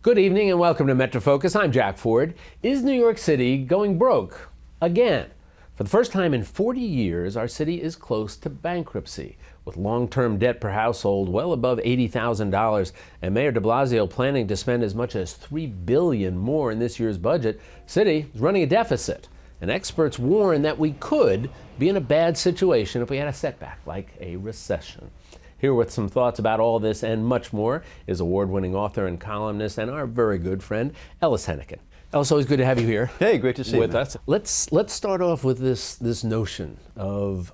Good evening and welcome to Metro Focus. I'm Jack Ford. Is New York City going broke again? For the first time in 40 years, our city is close to bankruptcy, with long-term debt per household well above $80,000, and Mayor de Blasio planning to spend as much as $3 billion more in this year's budget. City is running a deficit, and experts warn that we could be in a bad situation if we had a setback, like a recession. Here with some thoughts about all this and much more is award-winning author and columnist and our very good friend, Ellis Henican. Ellis, always good to have you here. Hey, great to see you with us. Let's start off with this notion of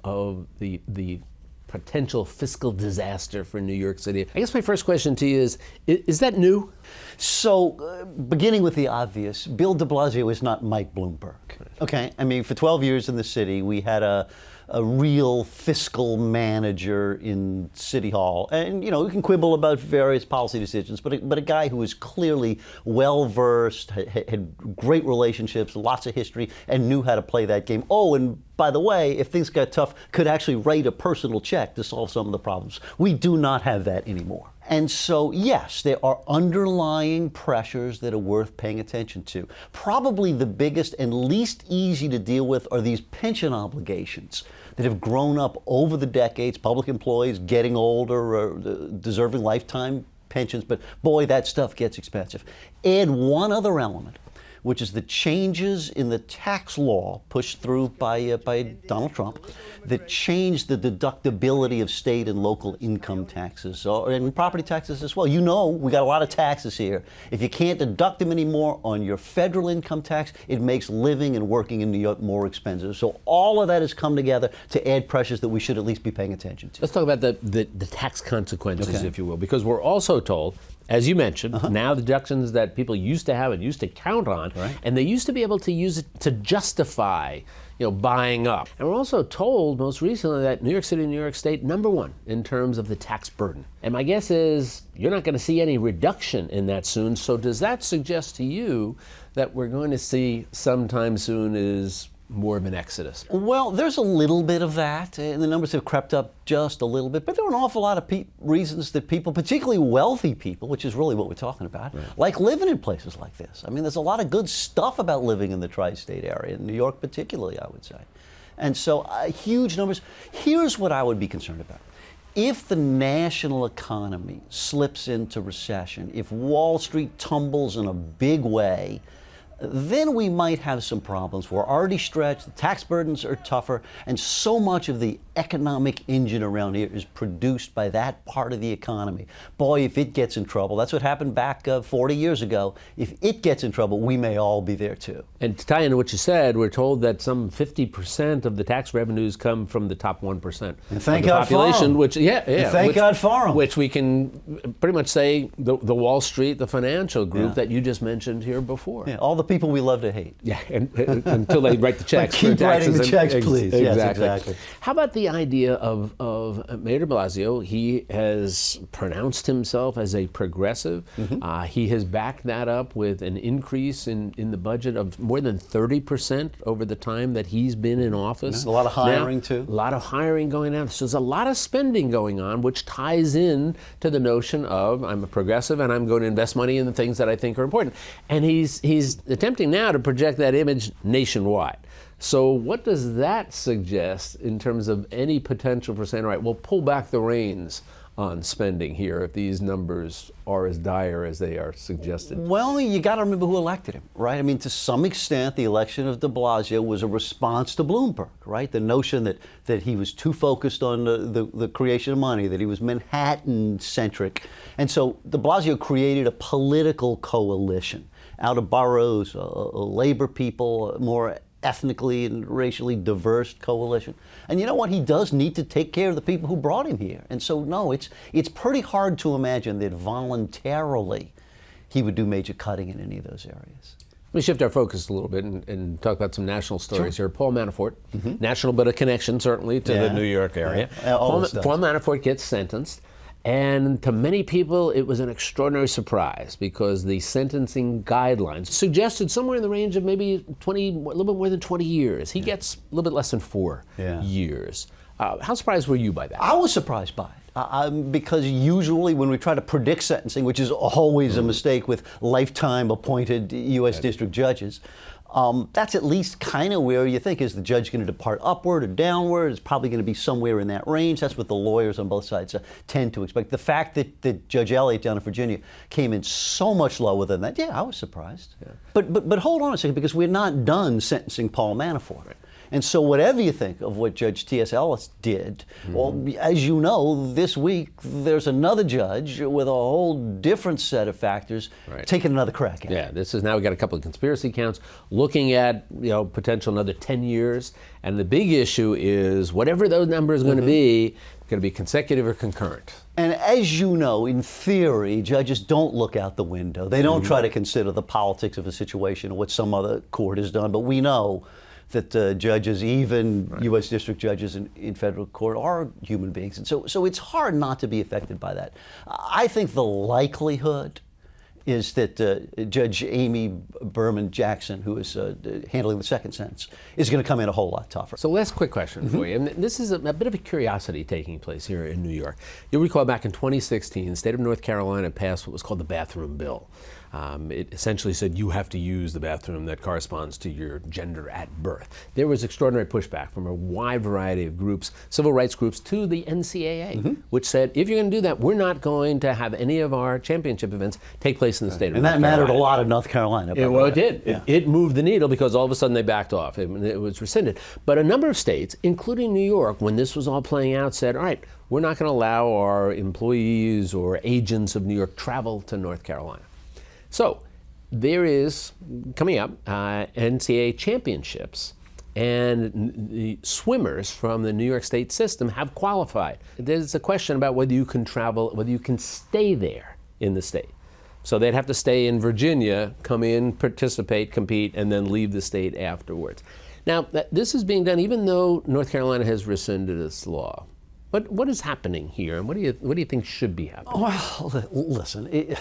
the potential fiscal disaster for New York City. I guess my first question to you is that new? So, beginning with the obvious, Bill de Blasio is not Mike Bloomberg. Okay, I mean, for 12 years in the city, we had a real fiscal manager in City Hall. And, you know, we can quibble about various policy decisions, but a guy who was clearly well-versed, had great relationships, lots of history, and knew how to play that game. Oh, and by the way, if things got tough, could actually write a personal check to solve some of the problems. We do not have that anymore. And so, yes, there are underlying pressures that are worth paying attention to. Probably the biggest and least easy to deal with are these pension obligations that have grown up over the decades, public employees getting older, or deserving lifetime pensions, but boy, that stuff gets expensive. Add one other element, which is the changes in the tax law pushed through by Donald Trump that changed the deductibility of state and local income taxes and property taxes as well. You know, we got a lot of taxes here. If you can't deduct them anymore on your federal income tax, it makes living and working in New York more expensive. So all of that has come together to add pressures that we should at least be paying attention to. Let's talk about the tax consequences, okay, if you will, because we're also told, as you mentioned, now the deductions that people used to have and used to count on, right, and they used to be able to use it to justify, buying up. And we're also told most recently that New York City and New York State, #1 in terms of the tax burden. And my guess is you're not going to see any reduction in that soon. So does that suggest to you that we're going to see sometime soon is more of an exodus? Well, there's a little bit of that, and the numbers have crept up just a little bit, but there are an awful lot of reasons that people, particularly wealthy people, which is really what we're talking about, right, like living in places like this. I mean, there's a lot of good stuff about living in the tri-state area, in New York particularly, I would say. And so, huge numbers. Here's what I would be concerned about. If the national economy slips into recession, if Wall Street tumbles in a big way, then we might have some problems. We're already stretched, the tax burdens are tougher, and so much of the economic engine around here is produced by that part of the economy. Boy, if it gets in trouble, that's what happened back 40 years ago. If it gets in trouble, we may all be there too. And to tie into what you said, we're told that some 50% of the tax revenues come from the top 1% and thank of the God population, for them. which, thank God for them. Which we can pretty much say the Wall Street, the financial group that you just mentioned here before. Yeah, all the people we love to hate. Yeah, and until they write the checks. Keep writing the checks, please. Exactly. Yes, exactly. How about the idea of Mayor de Blasio? He has pronounced himself as a progressive. Mm-hmm. He has backed that up with an increase in the budget of more than 30% over the time that he's been in office. Yeah, a lot of hiring too. A lot of hiring going on. So there's a lot of spending going on, which ties in to the notion of I'm a progressive and I'm going to invest money in the things that I think are important. And he's attempting now to project that image nationwide. So what does that suggest in terms of any potential for saying, all right, we'll pull back the reins on spending here if these numbers are as dire as they are suggested? Well, you got to remember who elected him, right? I mean, to some extent, the election of de Blasio was a response to Bloomberg, right? The notion that he was too focused on the creation of money, that he was Manhattan-centric. And so de Blasio created a political coalition out of boroughs, labor people, more ethnically and racially diverse coalition. And you know what? He does need to take care of the people who brought him here. And so, no, it's pretty hard to imagine that voluntarily he would do major cutting in any of those areas. Let me shift our focus a little bit and talk about some national stories Sure. here. Paul Manafort, national, but a connection certainly to the New York area. Paul Manafort gets sentenced. And to many people, it was an extraordinary surprise because the sentencing guidelines suggested somewhere in the range of maybe a little bit more than 20 years. He gets a little bit less than 4 years. How surprised were you by that? I was surprised by it. because usually when we try to predict sentencing, which is always a mistake with lifetime appointed U.S. district judges, that's at least kind of where you think, is the judge going to depart upward or downward? It's probably going to be somewhere in that range. That's what the lawyers on both sides tend to expect. The fact that Judge Elliott down in Virginia came in so much lower than that, yeah, I was surprised. Yeah. But hold on a second, because we're not done sentencing Paul Manafort. Right. And so whatever you think of what Judge T.S. Ellis did, well, as you know, this week there's another judge with a whole different set of factors taking another crack at it. Yeah, this is now, we got a couple of conspiracy counts, looking at, potential another 10 years. And the big issue is whatever those numbers are going to be consecutive or concurrent. And as you know, in theory, judges don't look out the window. They don't try to consider the politics of a situation or what some other court has done. But we know that judges, even U.S. district judges in federal court, are human beings. And so it's hard not to be affected by that. I think the likelihood is that Judge Amy Berman Jackson, who is handling the second sentence, is going to come in a whole lot tougher. So last quick question for you. And this is a bit of a curiosity taking place here in New York. You'll recall back in 2016, the state of North Carolina passed what was called the bathroom bill. It essentially said you have to use the bathroom that corresponds to your gender at birth. There was extraordinary pushback from a wide variety of groups, civil rights groups, to the NCAA, which said, if you're going to do that, we're not going to have any of our championship events take place in the state of North Carolina. And that mattered a lot in North Carolina. Well, it did. Yeah. It moved the needle because all of a sudden they backed off. It was rescinded. But a number of states, including New York, when this was all playing out, said, all right, we're not going to allow our employees or agents of New York travel to North Carolina. So there is, coming up, NCAA championships, and the swimmers from the New York State system have qualified. There's a question about whether you can travel, whether you can stay there in the state. So they'd have to stay in Virginia, come in, participate, compete, and then leave the state afterwards. Now, this is being done even though North Carolina has rescinded its law. But what is happening here, and what do you think should be happening? Well, listen.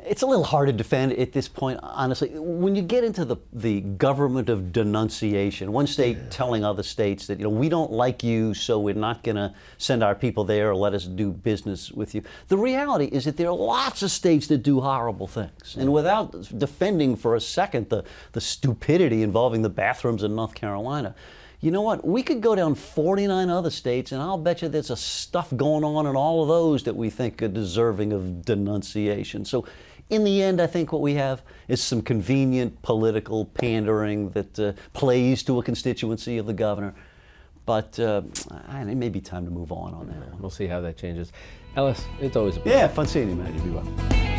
It's a little hard to defend at this point, honestly. When you get into the government of denunciation, one state telling other states that, we don't like you, so we're not going to send our people there or let us do business with you. The reality is that there are lots of states that do horrible things. And without defending for a second the stupidity involving the bathrooms in North Carolina, you know what? We could go down 49 other states, and I'll bet you there's a stuff going on in all of those that we think are deserving of denunciation. So in the end, I think what we have is some convenient political pandering that plays to a constituency of the governor. But it may be time to move on that one. We'll see how that changes. Ellis, it's always a pleasure. Yeah, fun seeing you, man. You be well.